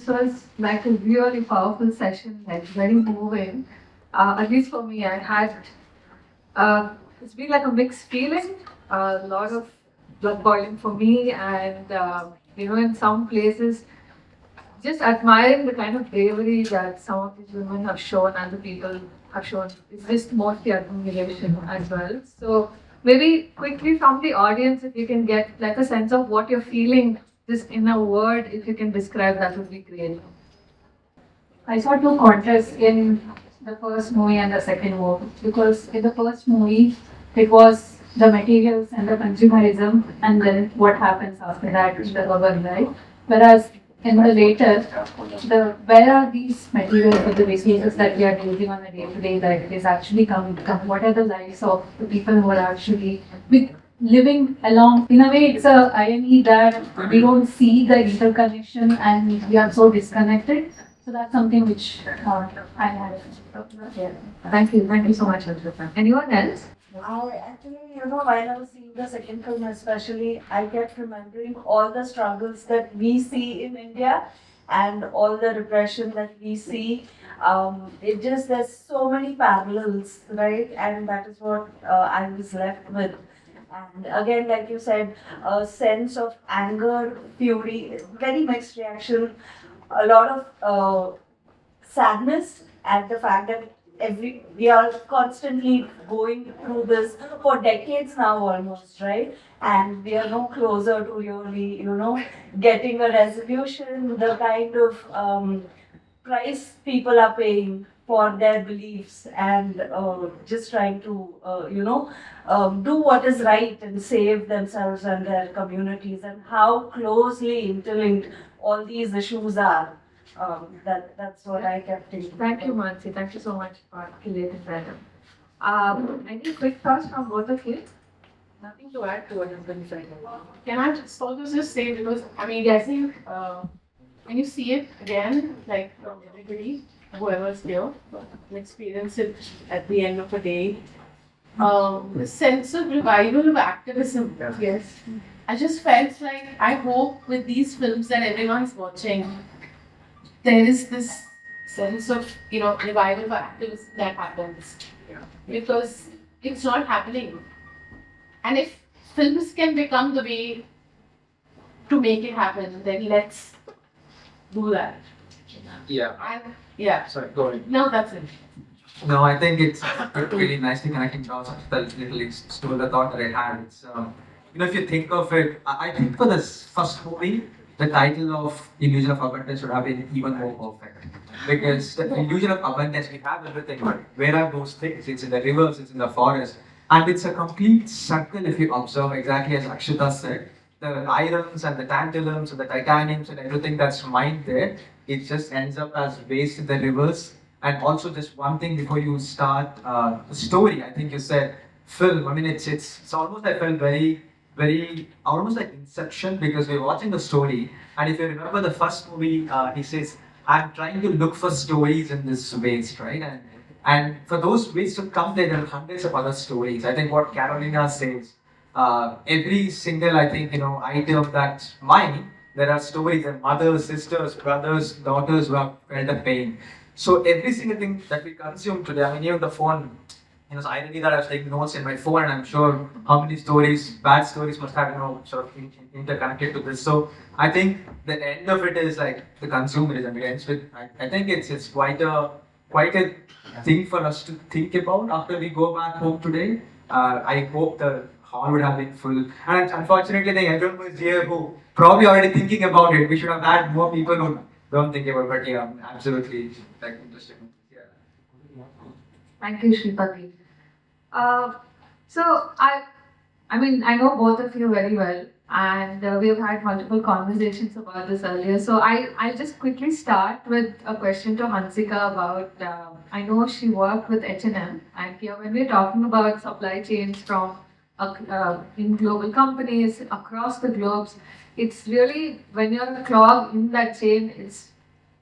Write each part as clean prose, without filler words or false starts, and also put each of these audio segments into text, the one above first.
this was like a really powerful session, like very moving. At least for me, I had it's been like a mixed feeling. A lot of blood boiling for me, and in some places, just admiring the kind of bravery that some of these women have shown and the people have shown. It's just mostly admiration as well. So maybe quickly from the audience, if you can get like a sense of what you're feeling, just in a word, if you can describe, that would be great. I saw two contrasts in the first movie and the second movie because in the first movie it was the materials and the consumerism and then what happens after that in the urban life. Whereas in the later, the where are these materials or the resources that we are using on a day-to-day life is actually coming from? What are the lives of the people who are actually living along? In a way, it's a irony that we don't see the interconnection and we are so disconnected. So that's something which I had. Yeah. Thank you so much, Hansika. Anyone else? I actually, while I was seeing the second film especially, I kept remembering all the struggles that we see in India and all the repression that we see. There's so many parallels, right? And that is what I was left with. And again, like you said, a sense of anger, fury, very mixed reaction, a lot of sadness at the fact that we are constantly going through this for decades now almost, right? And we are no closer to really, getting a resolution. The kind of price people are paying for their beliefs and just trying to, do what is right and save themselves and their communities, and how closely interlinked all these issues are. That's what I kept thinking. Thank you, Mansi. Thank you so much for articulating that. Any quick thoughts from both of you? Nothing to add to what has been said. Can I just also just say, because Yes. I think when you see it again, like from everybody, whoever's here, and experience it at the end of a day, the sense of revival of activism. Yes. I just felt like, I hope with these films that everyone's watching, there is this sense of, revival of activism that happens. Yeah. Because it's not happening. And if films can become the way to make it happen, then let's do that. Yeah. Yeah. Sorry, go ahead. No, that's it. No, I think it's really nicely connecting dots that literally stole the thought that I had. It's, if you think of it, I think for this first movie, the title of Illusion of Abundance would have been even more perfect. Because the illusion of abundance, we have everything, but where are those things? It's in the rivers, it's in the forest. And it's a complete circle if you observe, exactly as Akshita said. The irons and the tantalums and the titaniums and everything that's mined there, it just ends up as waste in the rivers. And also just one thing before you start the story, I think you said film. I mean, it's almost, I felt very almost like Inception, because we're watching the story, and if you remember the first movie, he says, I'm trying to look for stories in this waste, right? And for those waste to come there are hundreds of other stories. I think what Carolina says, every single, I think, item that's mine, there are stories and mothers, sisters, brothers, daughters who have felt the pain. So every single thing that we consume today, I mean, even the phone, it's irony that I was taking notes in my phone, and I'm sure how many stories, bad stories must have, sort of interconnected to this. So I think the end of it is like the consumerism. It ends with, I think it's quite a thing for us to think about after we go back home today. I hope the hall would have been full. And unfortunately, I think everyone was here who probably already thinking about it. We should have had more people who don't think about it. But yeah, absolutely, like, interesting. Thank you, Shripathi. So I mean, I know both of you very well, and we've had multiple conversations about this earlier. So I'll just quickly start with a question to Hansika about. I know she worked with H&M, and here when we're talking about supply chains from in global companies across the globes, it's really, when you're a clog in that chain, it's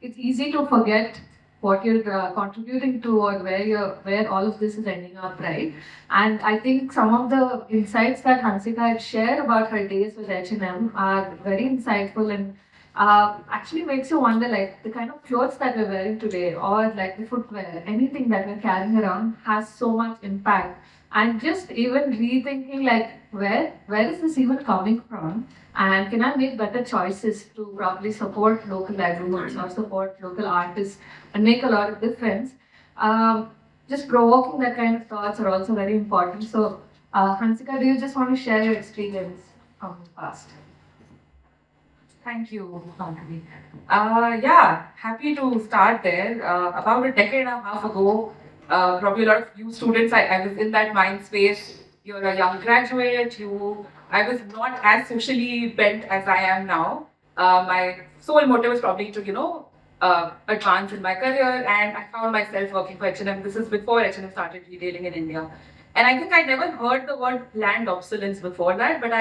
easy to forget what you're contributing to or where all of this is ending up, right? And I think some of the insights that Hansika had shared about her days with H&M are very insightful, and actually makes you wonder, like the kind of clothes that we're wearing today, or like the footwear, anything that we're carrying around has so much impact. And just even rethinking, like where is this even coming from, and can I make better choices to probably support local livelihoods or support local artists and make a lot of difference. Just provoking that kind of thoughts are also very important. So, Hansika, do you just want to share your experience from the past? Thank you, Madhuri. Yeah, happy to start there. About a decade and a half ago, probably a lot of you students, I was in that mind space. You're a young graduate. I was not as socially bent as I am now. My sole motive was probably to, advance in my career, and I found myself working for H&M. This is before H&M started retailing in India. And I think I never heard the word planned obsolescence before that, but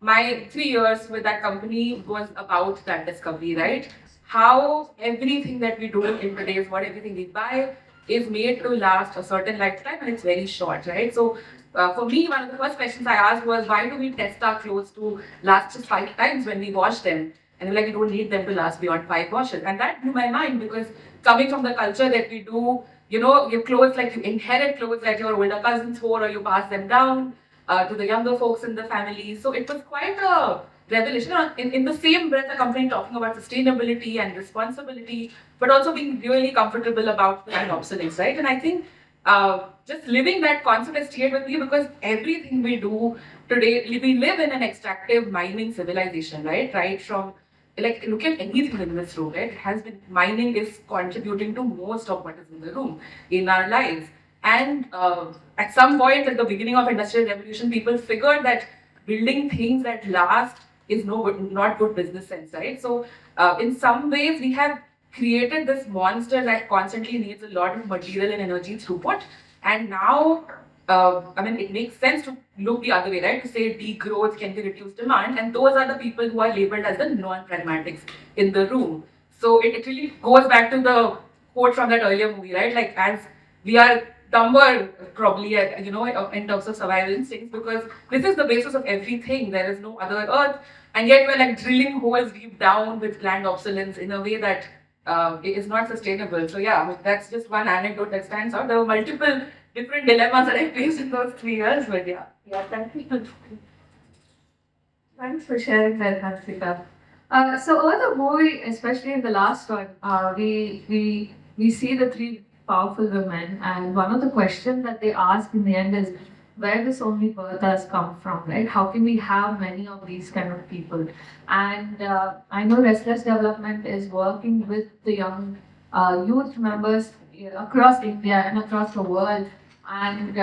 my 3 years with that company was about that discovery, right? How everything that we do in today's world, everything we buy is made to last a certain lifetime and it's very short, right? So for me, one of the first questions I asked was, why do we test our clothes to last just 5 times when we wash them? And we're like, we don't need them to last beyond 5 washes. And that blew my mind because coming from the culture that we do, your clothes, like you inherit clothes that your older cousins wore or you pass them down to the younger folks in the family. So it was quite a revelation. In the same breath, a company talking about sustainability and responsibility, but also being really comfortable about planned obsolescence, right? And I think just living that concept has stayed with me because everything we do today, we live in an extractive mining civilization, right? Right from like look at anything in this room, right? It has been mining is contributing to most of what is in the room in our lives. And at some point at the beginning of industrial revolution, people figured that building things that last is not good business sense, right? So in some ways, we have created this monster that constantly needs a lot of material and energy throughput. And now, it makes sense to look the other way, right? To say degrowth can be reduced demand, and those are the people who are labeled as the non-pragmatics in the room. So it really goes back to the quote from that earlier movie, right? Like as we are dumber probably, in terms of survival instincts, because this is the basis of everything. There is no other earth, and yet we're like drilling holes deep down with planned obsolescence in a way that it is not sustainable. So yeah, that's just one anecdote that stands out. There were multiple different dilemmas that I faced in those 3 years, but yeah. Yeah, thank you. Thanks for sharing that, Hansika. So over the movie, especially in the last one, we see the three powerful women, and one of the questions that they ask in the end is, where does only Bertha's come from, right? How can we have many of these kind of people? And I know Restless Development is working with the young youth members across India and across the world, and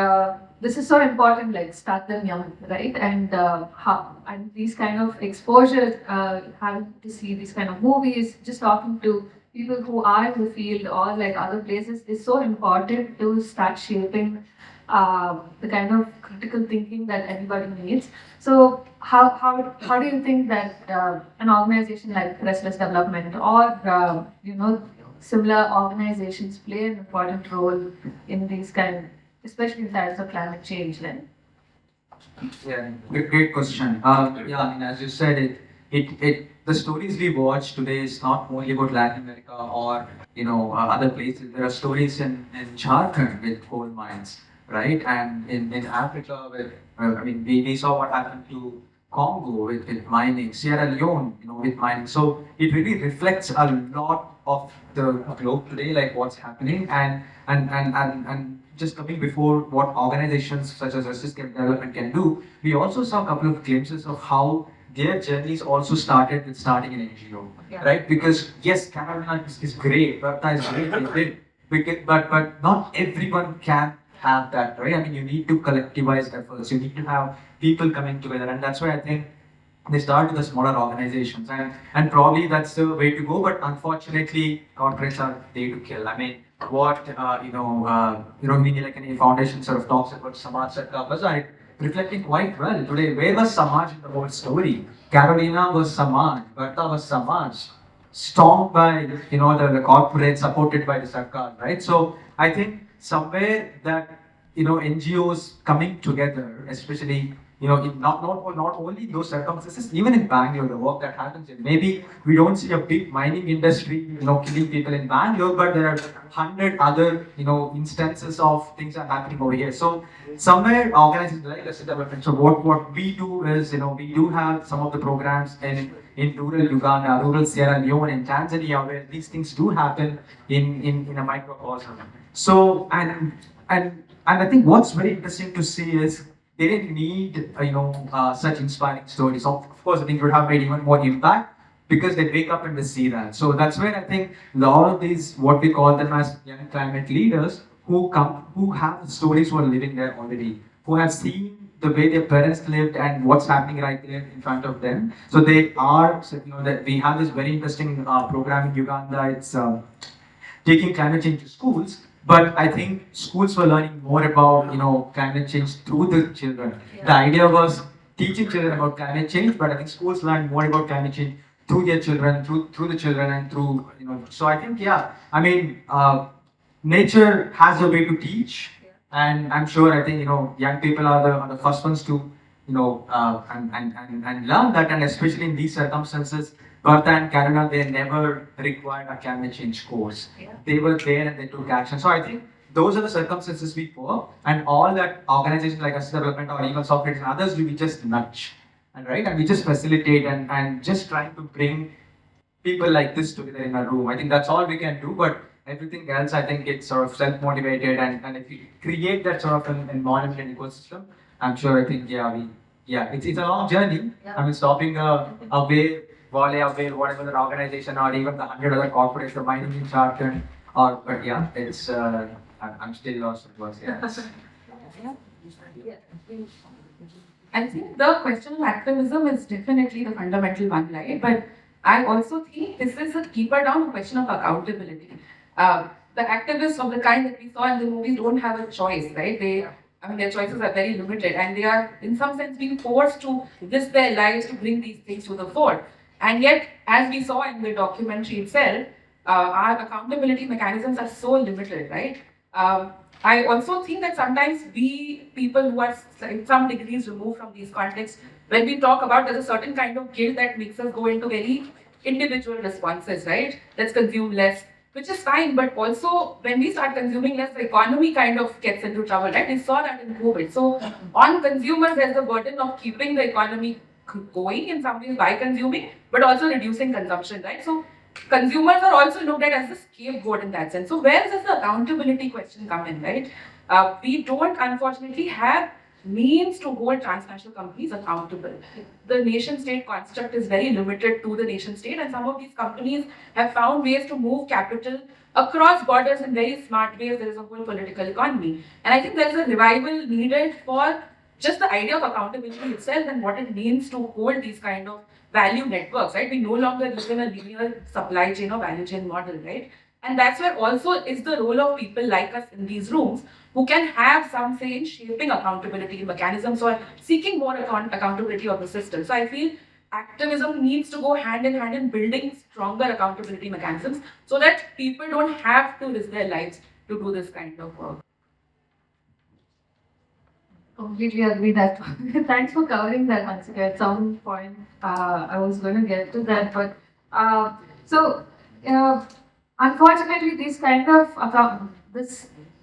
this is so important, like start them young, right? And and these kind of exposures, having to see these kind of movies, just talking to people who are in the field or like other places is so important to start shaping the kind of critical thinking that everybody needs. So how do you think that an organization like Restless Development or similar organizations play an important role in these kind, especially in times of climate change? Then Yeah, great question. Yeah, I mean, as you said, the stories we watch today is not only about Latin America or other places. There are stories in Jharkhand with coal mines, right? And in Africa, with we saw what happened to Congo with mining, Sierra Leone, with mining. So it really reflects a lot of the globe today, like what's happening, and just coming before what organizations such as Restless Development can do. We also saw a couple of glimpses of how their journeys also started with starting an NGO, right? Because yes, Carolina is great, Bertha is great, they did, but not everyone can have that, right? I mean, you need to collectivize efforts, you need to have people coming together, and that's why I think they start with the smaller organizations, and probably that's the way to go. But unfortunately, corporates are there to kill. I mean, what meaning like any foundation sort of talks about Samaj Sarkar Bazaar, reflecting quite well today. Where was Samaj in the whole story? Carolina was Samaj, Bertha was Samaj, stormed by the corporate, supported by the Sarkar, right? So I think somewhere that NGOs coming together, especially not only those circumstances, even in Bangalore, the work that happens in, maybe we don't see a big mining industry, killing people in Bangalore, but there are 100 other, instances of things are happening over here. So somewhere organizations like us development. So what we do is, we do have some of the programs in rural Uganda, rural Sierra Leone, and Tanzania, where these things do happen in a microcosm. So and I think what's very interesting to see is they didn't need such inspiring stories. Of course, I think it would have made even more impact because they wake up and they see that. So that's where I think a lot of these, what we call them as young climate leaders, who have stories, who are living there already, who have seen the way their parents lived and what's happening right there in front of them. So they are, that we have this very interesting program in Uganda. It's taking climate change to schools. But I think schools were learning more about climate change through the children. Yeah. The idea was teaching children about climate change, but I think schools learn more about climate change through their children, through the children, and through So I think nature has a way to teach, and I'm sure I think young people are the first ones to and learn that, and especially in these circumstances. Bertha and Carolina, they never required a climate change course. Yeah. They were there and they took action. So I think those are the circumstances we for, and all that organizations like Assisted Development or even Socratus and others do, we just nudge, and we just facilitate and just trying to bring people like this together in a room. I think that's all we can do, but everything else, I think it's sort of self-motivated, and if you create that sort of an environment and ecosystem, I'm sure I think it's a long journey. Yeah. I mean, stopping a wave, whatever the organization or even the 100 other corporates, the mining in Jharkhand, but yeah, it's I'm still lost at words. I think the question of activism is definitely the fundamental one, right? But I also think this is a deeper down question of accountability. The activists of the kind that we saw in the movies don't have a choice, right? Their choices are very limited, and they are, in some sense, being forced to risk their lives to bring these things to the fore. And yet, as we saw in the documentary itself, our accountability mechanisms are so limited, right? I also think that sometimes we, people who are in some degrees removed from these contexts, when we talk about, there's a certain kind of guilt that makes us go into very individual responses, right? Let's consume less, which is fine, but also when we start consuming less, the economy kind of gets into trouble, right? We saw that in COVID. So on consumers, there's the burden of keeping the economy going in some ways by consuming, but also reducing consumption, right? So consumers are also looked at as the scapegoat in that sense. So where does the accountability question come in, right? We don't unfortunately have means to hold transnational companies accountable. The nation-state construct is very limited to the nation-state, and some of these companies have found ways to move capital across borders in very smart ways. There is a whole political economy. And I think there is a revival needed for just the idea of accountability itself and what it means to hold these kind of value networks, right? We no longer live in a linear supply chain or value chain model, right? And that's where also is the role of people like us in these rooms who can have some say in shaping accountability mechanisms or seeking more accountability of the system. So I feel activism needs to go hand in hand in building stronger accountability mechanisms so that people don't have to risk their lives to do this kind of work. Completely agree that. Thanks for covering that, Hansika. At some point, I was going to get to that, but unfortunately, these kind of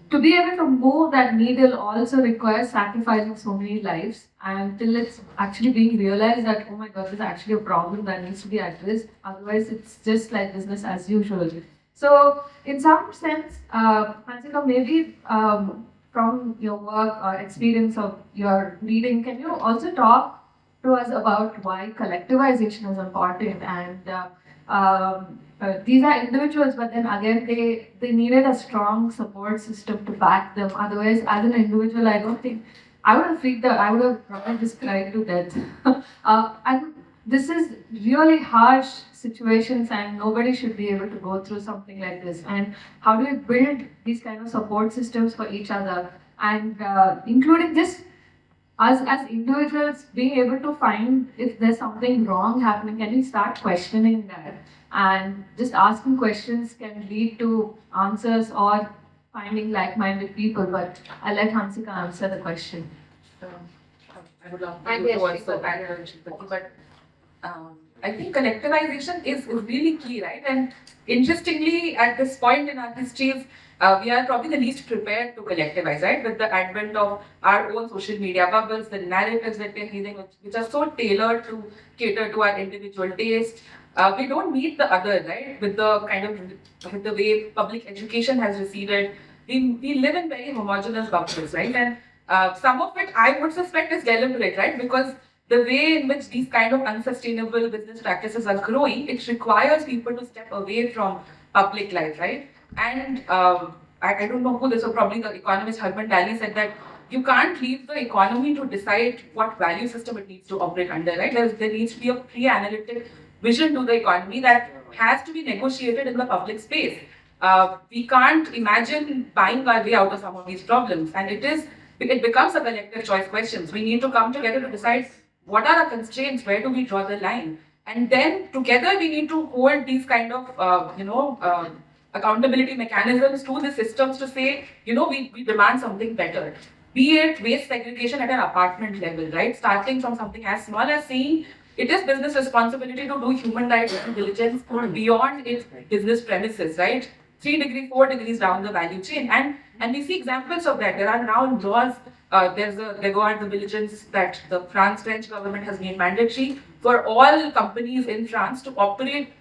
to be able to move that needle also requires sacrificing so many lives, until it's actually being realized that, oh my God, this is actually a problem that needs to be addressed. Otherwise, it's just like business as usual. So, in some sense, Hansika, maybe from your work or experience of your reading, can you also talk to us about why collectivization is important? And these are individuals, but then again, they needed a strong support system to back them. Otherwise, as an individual, I don't think I would have freaked out. I would have probably just cried to death. And this is really harsh situations, and nobody should be able to go through something like this. And how do we build these kind of support systems for each other, and including just us as individuals being able to find if there's something wrong happening? Can we start questioning that? And just asking questions can lead to answers or finding like-minded people. But I'll let Hansika answer the question. I would love And you to yes, also add a Shripathi, but I think collectivization is really key, right? And interestingly, at this point in our histories, we are probably the least prepared to collectivize, right? With the advent of our own social media bubbles, the narratives that we're using, which are so tailored to cater to our individual taste. We don't meet the other, right? With the kind of with the way public education has receded, we live in very homogeneous bubbles, right? And some of it I would suspect is deliberate, right? Because the way in which these kind of unsustainable business practices are growing, it requires people to step away from public life, right? And I don't know who this was, probably the economist Herman Daly said that you can't leave the economy to decide what value system it needs to operate under, right? There needs to be a pre-analytic vision to the economy that has to be negotiated in the public space. We can't imagine buying our way out of some of these problems, and it becomes a collective choice questions. We need to come together to decide what are our constraints, where do we draw the line, and then together we need to hold these kind of accountability mechanisms to the systems to say, we demand something better. Be it waste segregation at an apartment level, right? Starting from something as small as saying it is business responsibility to do human rights due diligence beyond its business premises, right? 3 degrees, 4 degrees down the value chain. And we see examples of that. There are now laws, there's a regard the diligence that the French government has made mandatory for all companies in France to operate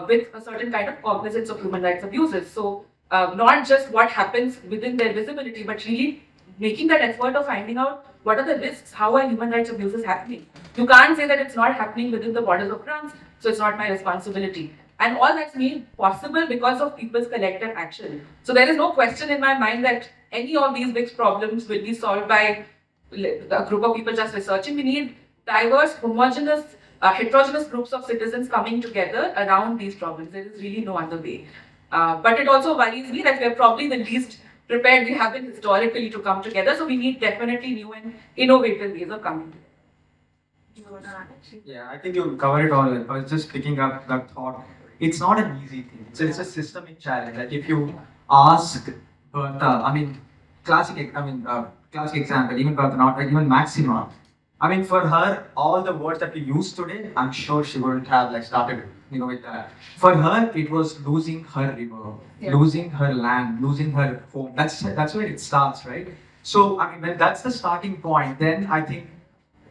with a certain kind of cognizance of human rights abuses. So not just what happens within their visibility, but really making that effort of finding out what are the risks, how are human rights abuses happening. You can't say that it's not happening within the borders of France, so it's not my responsibility. And all that's made possible because of people's collective action. So there is no question in my mind that any of these big problems will be solved by a group of people just researching. We need diverse, homogeneous, heterogeneous groups of citizens coming together around these problems. There is really no other way. But it also worries me that we're probably the least prepared we have been historically to come together. So we need definitely new and innovative ways of coming together. Yeah, I think you covered it all. I was just picking up that thought. It's not an easy thing. It's a systemic challenge. Like if you ask Bertha, classic example, even Bertha, not like even Maxima. For her, all the words that we use today, I'm sure she wouldn't have started, with that. For her, it was losing her river, losing her land, losing her home. That's where it starts, right? So, when that's the starting point, then I think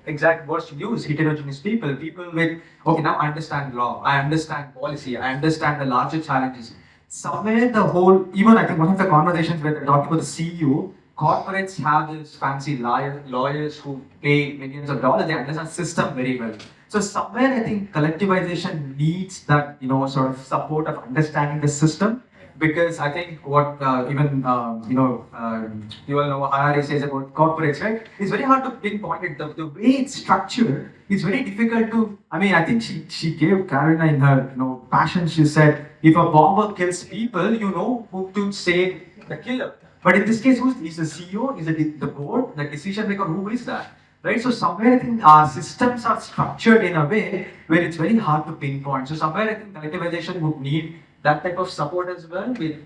exact words to use, heterogeneous people with, okay, now I understand law, I understand policy, I understand the larger challenges. Somewhere even I think one of the conversations where they're talking about the CEO, corporates have this fancy lawyers who pay millions of dollars, they understand system very well. So somewhere I think collectivization needs that, sort of support of understanding the system. Because I think what you all know what IRA says about corporates, right? It's very hard to pinpoint it. The way it's structured is very difficult to. I think she gave Carolina in her passion. She said, if a bomber kills people, you know who to say the killer. But in this case, is the CEO? Is it the board, the decision maker? Who is that? Right? So somewhere I think our systems are structured in a way where it's very hard to pinpoint. So somewhere I think collectivization would need that type of support as well, with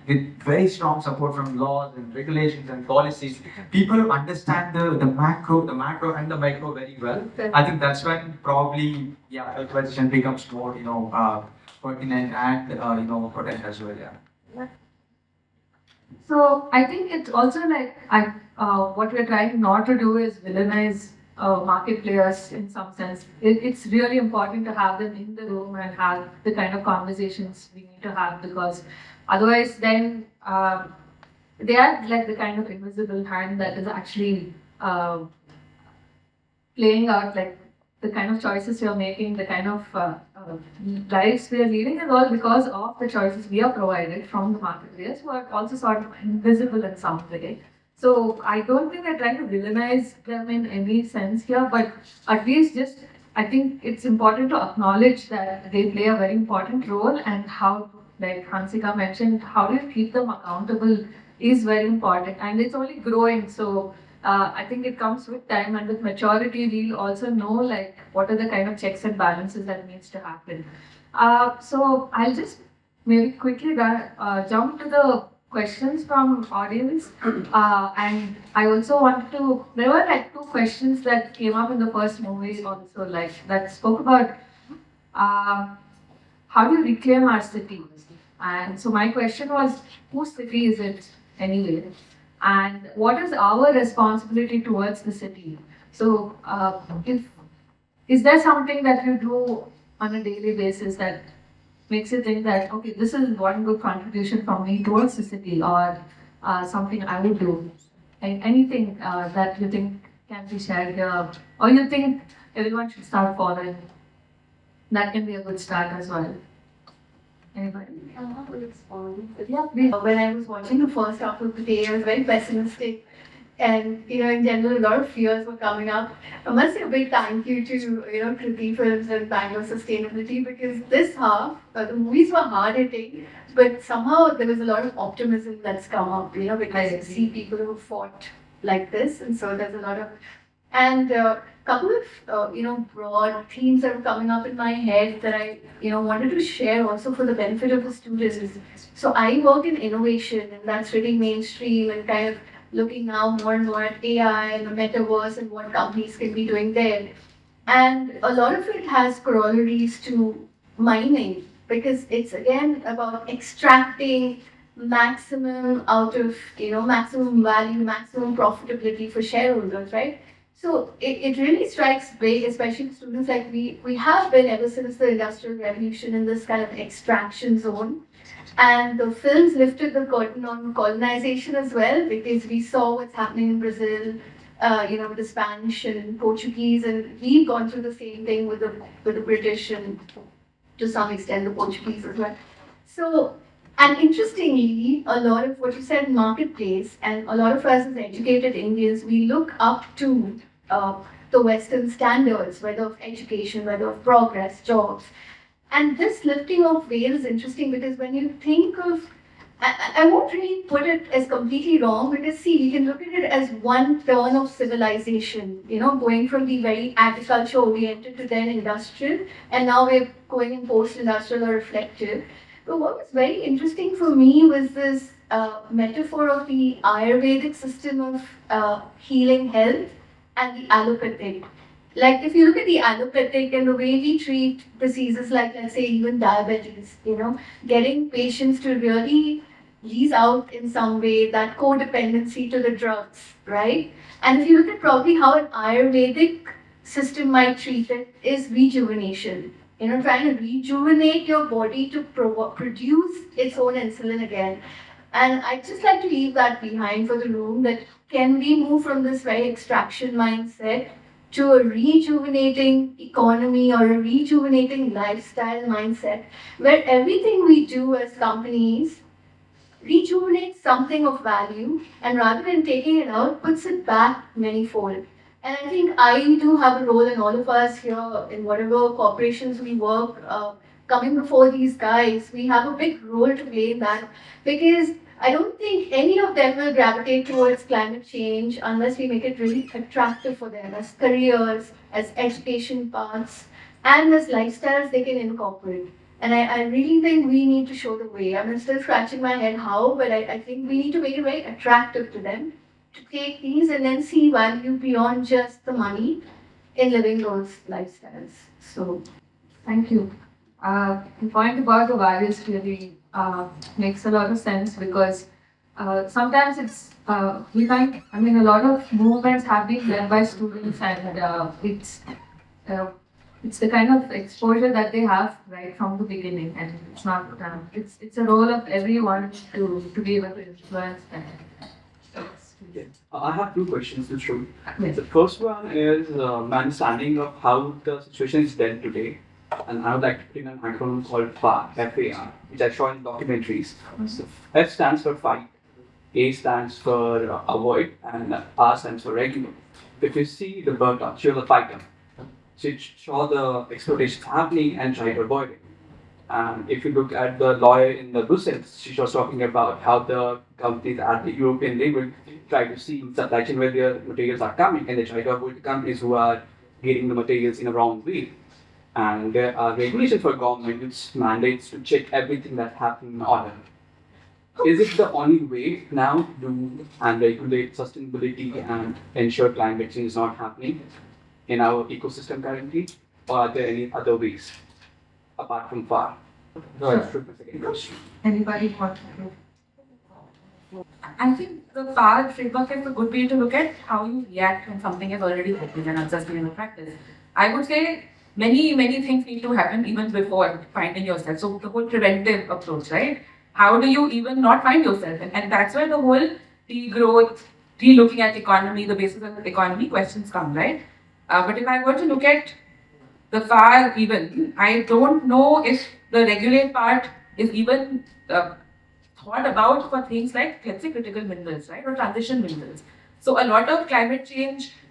very strong support from laws and regulations and policies. People who understand the macro and the micro very well. I think that's when probably collectivization becomes more pertinent and potent as well. Yeah. So I think it's also what we're trying not to do is villainize market players in some sense. It's really important to have them in the room and have the kind of conversations we need to have, because otherwise then they are like the kind of invisible hand that is actually playing out, like the kind of choices you're making, the kind of lives we are leading is all because of the choices we are provided from the market players who are also sort of invisible in some way. So I don't think we're trying to villainize them in any sense here, but at least I think it's important to acknowledge that they play a very important role, and how, like Hansika mentioned, how do you keep them accountable is very important, and it's only growing. So I think it comes with time, and with maturity, we'll also know what are the kind of checks and balances that needs to happen. So I'll just maybe quickly jump to the questions from audience, and I also wanted to. There were like two questions that came up in the first movie also, like that spoke about uh, how do you reclaim our city? And so my question was, whose city is it anyway? And what is our responsibility towards the city? So, if is there something that you do on a daily basis that makes you think that okay, this is one good contribution from me towards the city, or something I would do? Anything that you think can be shared here, or you think everyone should start following? That can be a good start as well. Anybody? I will respond. Yeah, please. When I was watching the first half of the day, I was very pessimistic. And, in general, a lot of fears were coming up. I must say a big thank you to, Kriti Films and Bangalore Sustainability, because this half, the movies were hard hitting, but somehow there was a lot of optimism that's come up, because you see people who fought like this. And so there's a lot of, and couple of, broad themes that were coming up in my head that I, wanted to share also for the benefit of the students. So I work in innovation, and that's really mainstream and kind of looking now more and more at AI and the metaverse and what companies can be doing there. And a lot of it has corollaries to mining, because it's again about extracting maximum out of, maximum value, maximum profitability for shareholders, right? So it really strikes big, especially students like we have been ever since the Industrial Revolution in this kind of extraction zone. And the films lifted the curtain on colonization as well, because we saw what's happening in Brazil, with the Spanish and Portuguese, and we've gone through the same thing with the British and to some extent the Portuguese as well. So, and interestingly, a lot of what you said, marketplace, and a lot of us as educated Indians, we look up to the Western standards, whether of education, whether of progress, jobs. And this lifting of veil is interesting because when you think of, I won't really put it as completely wrong, because see, you can look at it as one turn of civilization, going from the very agriculture oriented to then industrial, and now we're going in post-industrial or reflective. But what was very interesting for me was this metaphor of the Ayurvedic system of healing health and the allopathic. Like if you look at the allopathic and the way we treat diseases like, let's say, even diabetes, getting patients to really ease out in some way that codependency to the drugs, right? And if you look at probably how an Ayurvedic system might treat it is rejuvenation. Trying to rejuvenate your body to produce its own insulin again. And I'd just like to leave that behind for the room, that can we move from this very extraction mindset to a rejuvenating economy or a rejuvenating lifestyle mindset, where everything we do as companies rejuvenates something of value, and rather than taking it out, puts it back manifold. And I think I do have a role in all of us here in whatever corporations we work, coming before these guys, we have a big role to play in that, because I don't think any of them will gravitate towards climate change unless we make it really attractive for them as careers, as education paths, and as lifestyles they can incorporate. And I really think we need to show the way. I'm still scratching my head how, but I think we need to make it very attractive to them to take these and then see value beyond just the money in living those lifestyles. So, Thank you. The point about the values really makes a lot of sense, because sometimes it's we find, I mean, a lot of movements have been led by students, and it's the kind of exposure that they have right from the beginning, and it's not it's a role of everyone to be able to influence them. I have two questions to show. Yes. The first one is my understanding of how the situation is dealt today. And I would like to put in an acronym called FAR, F-A-R, which I saw in documentaries. So F stands for fight, A stands for avoid, and R stands for regulate. If you see the Bertha, she was a fighter. She saw the exploitations happening and tried to avoid it. And if you look at the lawyer in the Brussels, she was talking about how the companies at the European level try to see in supply chain where their materials are coming, and they try to avoid the companies who are getting the materials in a wrong way. And there are regulations for government which mandates to check everything that's happening in order. is it the only way now to and regulate sustainability and ensure climate change is not happening in our ecosystem currently, or are there any other ways apart from far? No, that's my second question. Anybody want to? I think the power framework is a good way to look at how you react when something is already happening and unsustainable practice. I would say many things need to happen even before finding yourself. So the whole preventive approach, right? How do you even not find yourself? And that's where the whole degrowth, re-looking at economy, the basis of the economy questions come, right? But if I were to look at the far even, I don't know if the regulate part is even thought about for things like, let's say, critical minerals, right, or transition minerals. So a lot of climate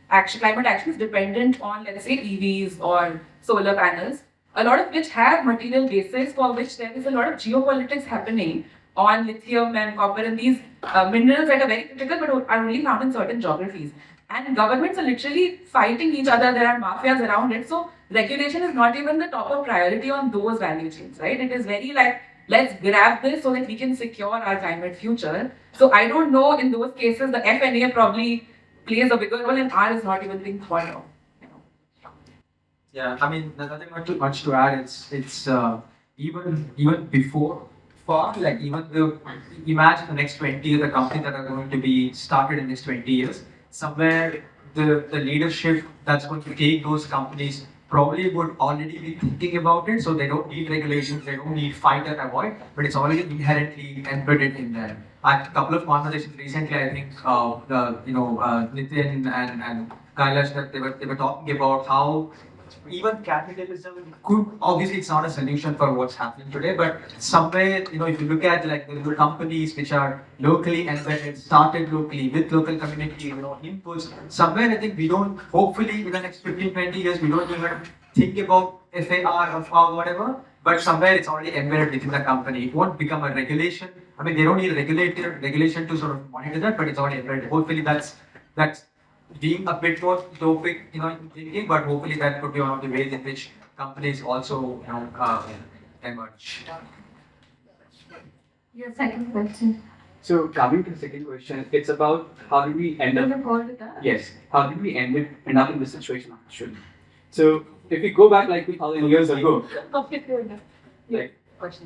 action is dependent on, let's say, EVs or solar panels, a lot of which have material bases for which there is a lot of geopolitics happening on lithium and copper and these minerals that are very critical but are only found in certain geographies. And governments are literally fighting each other. There are mafias around it. So regulation is not even the top of priority on those value chains, right? It is very like, let's grab this so that we can secure our climate future. So I don't know, in those cases, the FNA probably plays a bigger role and R is not even being thought of. Yeah, I mean, there's nothing much to add. It's even before far, like even the imagine the next 20 years, the companies that are going to be started in the next 20 years, somewhere the leadership that's going to take those companies probably would already be thinking about it, so they don't need regulations, they don't need fight and avoid, but it's already inherently embedded in there. I had a couple of conversations recently, I think, Nitin and Kailash, that they were talking about how even capitalism could, obviously it's not a solution for what's happening today, but somewhere, if you look at like the companies which are locally embedded, started locally with local community, inputs, somewhere I think we don't, hopefully in the next 15, 20 years, we don't even think about FAR or whatever, but somewhere it's already embedded within the company. It won't become a regulation. I mean, they don't need regulation to sort of monitor that, but it's already embedded. Hopefully that's being a bit more utopic, in thinking, but hopefully that could be one of the ways in which companies also, emerge. Your second question. So coming to the second question, it's about how do we end up? Yes, how did we end up in this situation actually? So if we go back like 2,000 years ago, like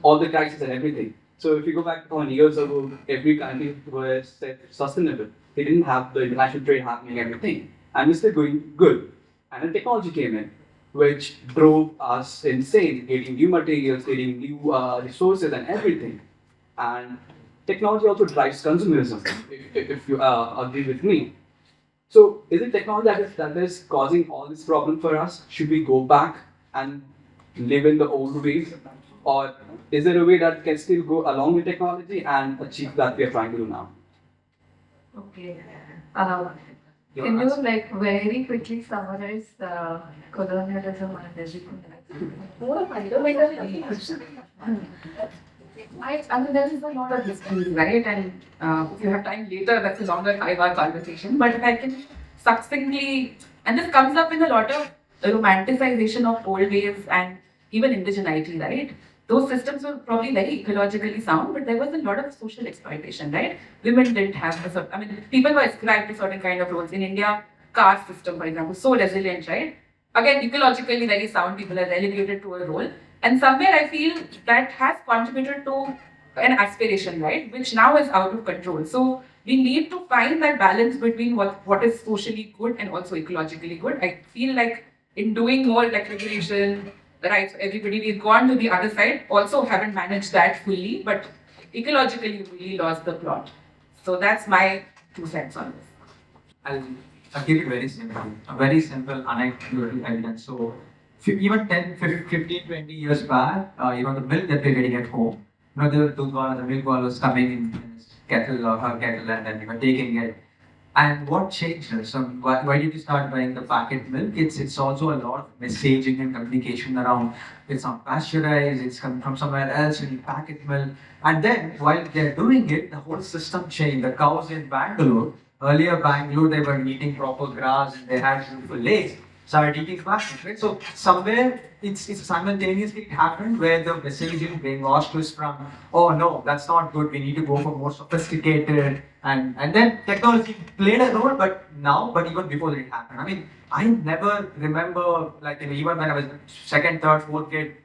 all the crises and everything. So if you go back 2,000 years ago, every country was sustainable. They didn't have the international trade happening and everything. And we're still going good. And then technology came in, which drove us insane, getting new materials, getting new resources and everything. And technology also drives consumerism, if you agree with me. So is it technology that is causing all this problem for us? Should we go back and live in the old ways? Or is there a way that can still go along with technology and achieve that we are trying to do now? Okay. Can you like very quickly summarize colonialism and everything? I mean, there is a lot of history, right? And if you have time later, that's a longer 5-hour conversation. But if I can succinctly, and this comes up in a lot of romanticization of old ways and even indigeneity, right? Those systems were probably very ecologically sound, but there was a lot of social exploitation, right? Women didn't have people were ascribed to certain kind of roles. In India, caste system, for example, so resilient, right? Again, ecologically very sound, people are relegated to a role. And somewhere I feel that has contributed to an aspiration, right? Which now is out of control. So we need to find that balance between what is socially good and also ecologically good. I feel like in doing more like regulation, right, so everybody, we've gone to the other side, also haven't managed that fully, but ecologically we really lost the plot. So that's my 2 cents on this. I'll give it very simple, a very simple anecdotal evidence. So even 10, 15, 20 years back, the milk that we're getting at home, the milk was coming in his kettle or her kettle and then we were taking it. And what changed? So why did you start buying the packet milk? It's also a lot of messaging and communication around. It's not pasteurized. It's coming from somewhere else. You need packet milk. And then while they're doing it, the whole system changed. The cows in Bangalore, earlier Bangalore, they were eating proper grass and they had beautiful lakes. started teaching classes, right? So somewhere it's simultaneously it happened where the messaging brainwashed us from, oh no, that's not good, we need to go for more sophisticated, and then technology played a role, but even before it happened. I mean, I never remember, like, even when I was second, third, fourth grade,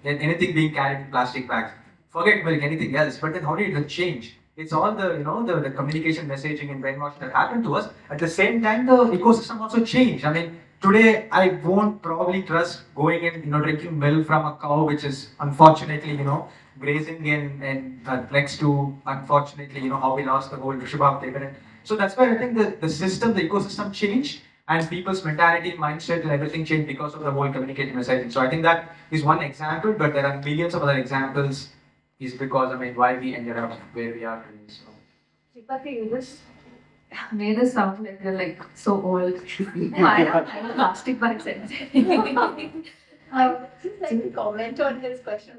anything being carried in plastic bags. Forget milk, anything else. But then how did it change? It's all the communication, messaging, and brainwashing that happened to us. At the same time, the ecosystem also changed. I mean, today I won't probably trust going in, drinking milk from a cow, which is unfortunately, grazing in next to, unfortunately, how we lost the whole Shripathi. So that's why I think the system, the ecosystem changed, and people's mentality, mindset, and everything changed because of the whole communication messaging. So I think that is one example, but there are millions of other examples. Is because, I mean, why we ended up where we are today. So. Shripathi, you just made us sound like you're like so old. I am plastic bags. Just like to comment on his question.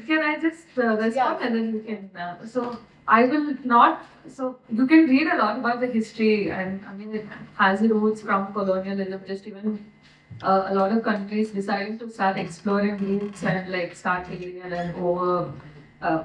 Can I just respond and then you can. So I will not. So you can read a lot about the history, and I mean it has roots from colonialism. Just even a lot of countries deciding to start exploring roots and like start alien and over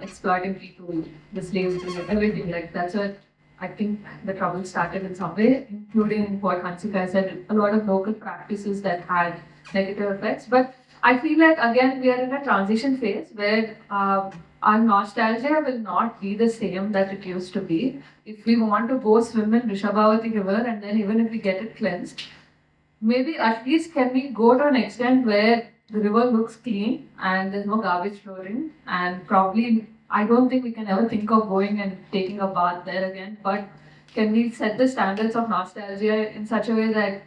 exploiting people, the slaves, and everything. Like that's what I think the trouble started in some way, including what Hansika said, a lot of local practices that had negative effects. But I feel like again we are in a transition phase where our nostalgia will not be the same that it used to be. If we want to go swim in Rishabhavati river and then even if we get it cleansed, maybe at least can we go to an extent where the river looks clean and there's no garbage flowing, and probably I don't think we can ever think of going and taking a bath there again, but can we set the standards of nostalgia in such a way that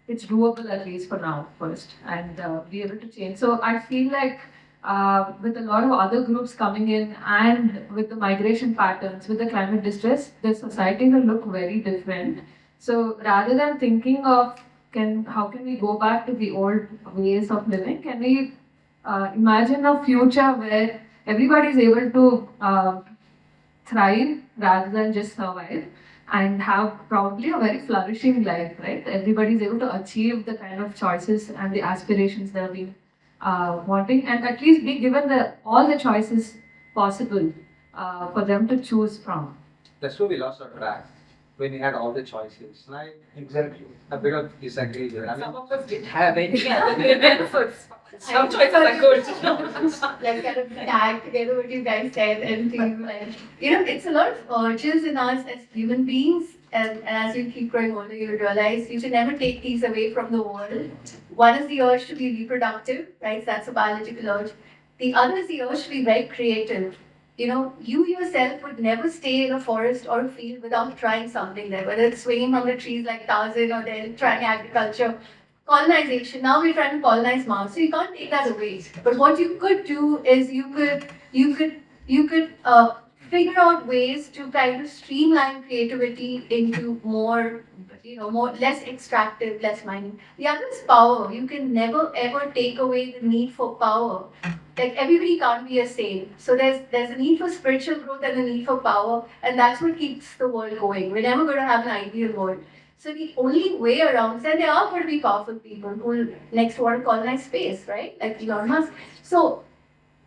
it's doable at least for now first, and be able to change. So I feel like with a lot of other groups coming in and with the migration patterns, with the climate distress, the society will look very different. So rather than thinking of how can we go back to the old ways of living, can we imagine a future where everybody is able to thrive rather than just survive, and have probably a very flourishing life, right? Everybody is able to achieve the kind of choices and the aspirations they've been wanting, and at least be given all the choices possible for them to choose from. That's where we lost our track, when we had all the choices. Right? Exactly. A bit of disagree there. I mean, Some of us didn't have it. Some choices are good. Like kind of tag together what you guys said and things like, it's a lot of urges in us as human beings, and as you keep growing older, you realize you should never take these away from the world. One is the urge to be reproductive, right? So that's a biological urge. The other is the urge to be very creative. You yourself would never stay in a forest or a field without trying something there, whether it's swinging from the trees like Tarzan or then trying agriculture. Colonization, now we're trying to colonize Mars, so you can't take that away. But what you could do is you could figure out ways to kind of streamline creativity into more less extractive, less mining. The other is power. You can never ever take away the need for power. Like everybody can't be a saint. So there's a need for spiritual growth and a need for power, and that's what keeps the world going. We're never going to have an ideal world. So the only way around is that there are going to be powerful people who will next want to colonize space, right? Like Elon Musk. So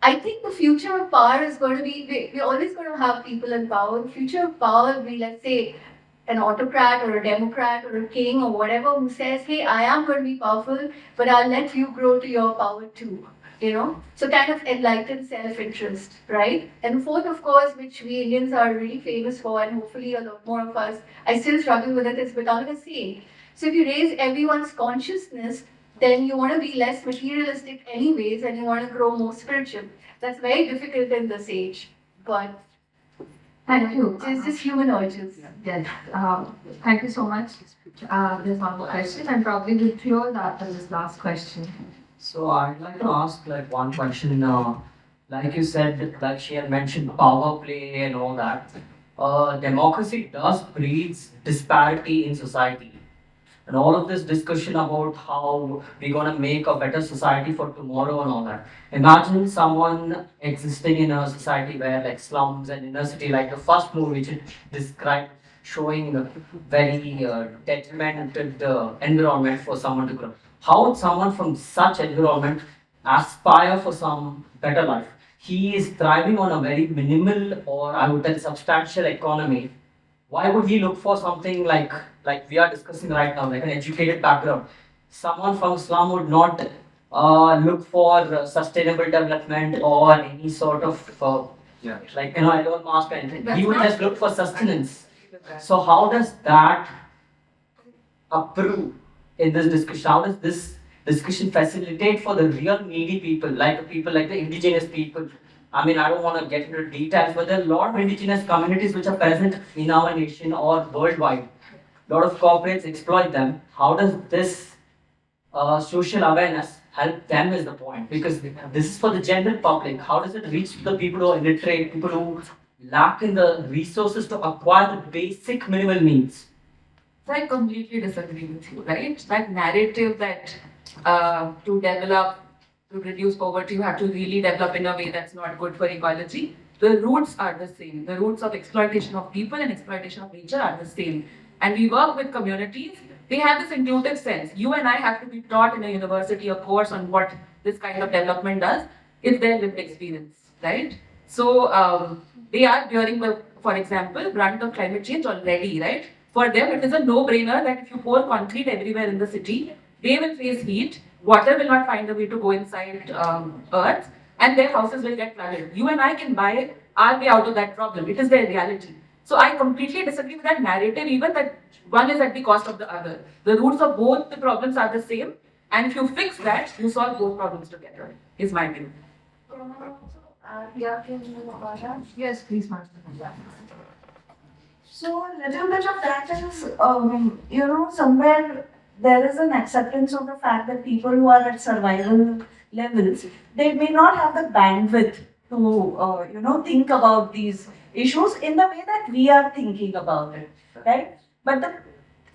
I think the future of power is going to be, we're always going to have people in power. The future of power will be, let's say, an autocrat or a democrat or a king or whatever who says, hey, I am going to be powerful, but I'll let you grow to your power too. So kind of enlightened self-interest, right? And the fourth, of course, which we Indians are really famous for, and hopefully a lot more of us, I still struggle with it, is becoming a saint. So if you raise everyone's consciousness, then you want to be less materialistic anyways, and you want to grow more spiritual. That's very difficult in this age, but Thank you. it's just human urges. Yes. Thank you so much. There's one more question, and probably we'll close after this last question. So I'd like to ask one question. Like you said, like she had mentioned power play and all that. Democracy does breeds disparity in society. And all of this discussion about how we're going to make a better society for tomorrow and all that. Imagine someone existing in a society where like slums and inner city, like the first movie which it described, showing very detrimental environment for someone to grow. How would someone from such environment aspire for some better life? He is thriving on a very minimal or I would say substantial economy. Why would he look for something like we are discussing right now, like an educated background? Someone from slum would not look for sustainable development or any sort of Elon Musk or anything. He would just look for sustenance. So how does that approve in this discussion? How does this discussion facilitate for the real needy people like the indigenous people? I mean, I don't want to get into details, but there are a lot of indigenous communities which are present in our nation or worldwide. A lot of corporates exploit them. How does this social awareness help them is the point? Because this is for the general public. How does it reach the people who are illiterate, people who lack in the resources to acquire the basic minimal needs? So I completely disagree with you, right? That narrative that to reduce poverty, you have to really develop in a way that's not good for ecology. The roots are the same. The roots of exploitation of people and exploitation of nature are the same. And we work with communities. They have this intuitive sense. You and I have to be taught in a university a course on what this kind of development does. It's their lived experience, right? So they are bearing the, for example, brunt of climate change already, right? For them, it is a no-brainer that if you pour concrete everywhere in the city, they will face heat, water will not find a way to go inside earth, and their houses will get flooded. You and I can buy our way out of that problem. It is their reality. So I completely disagree with that narrative, even that one is at the cost of the other. The roots of both the problems are the same, and if you fix that, you solve both problems together, is my view. Yes, please, Master. So a little bit of that is, somewhere there is an acceptance of the fact that people who are at survival levels, they may not have the bandwidth to, think about these issues in the way that we are thinking about it, right? But the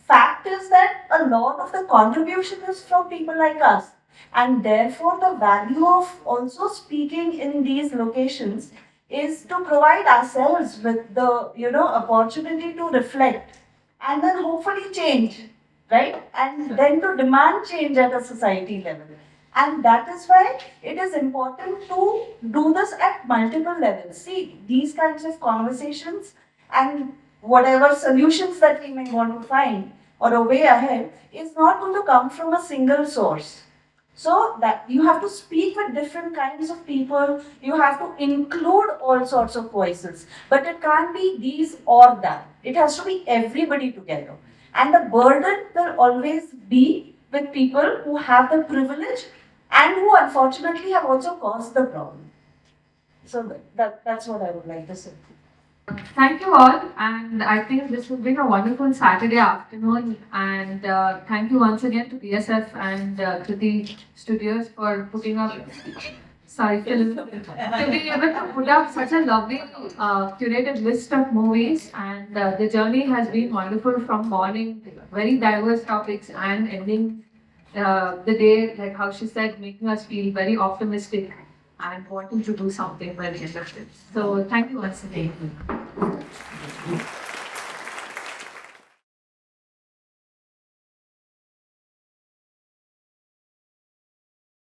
fact is that a lot of the contribution is from people like us. And therefore, the value of also speaking in these locations is to provide ourselves with the opportunity to reflect and then hopefully change, right? And then to demand change at a society level. And that is why it is important to do this at multiple levels. See, these kinds of conversations and whatever solutions that we may want to find or a way ahead is not going to come from a single source. So that you have to speak with different kinds of people, you have to include all sorts of voices, but it can't be these or that. It has to be everybody together. And the burden will always be with people who have the privilege and who unfortunately have also caused the problem. So that's what I would like to say. Thank you all, and I think this has been a wonderful Saturday afternoon. And thank you once again to BSF and to the studios for putting up. Sorry, Phil, to be able to put up such a lovely curated list of movies. And the journey has been wonderful from morning, very diverse topics, and ending the day, like how she said, making us feel very optimistic and wanting to do something by the end of it. So thank you once again.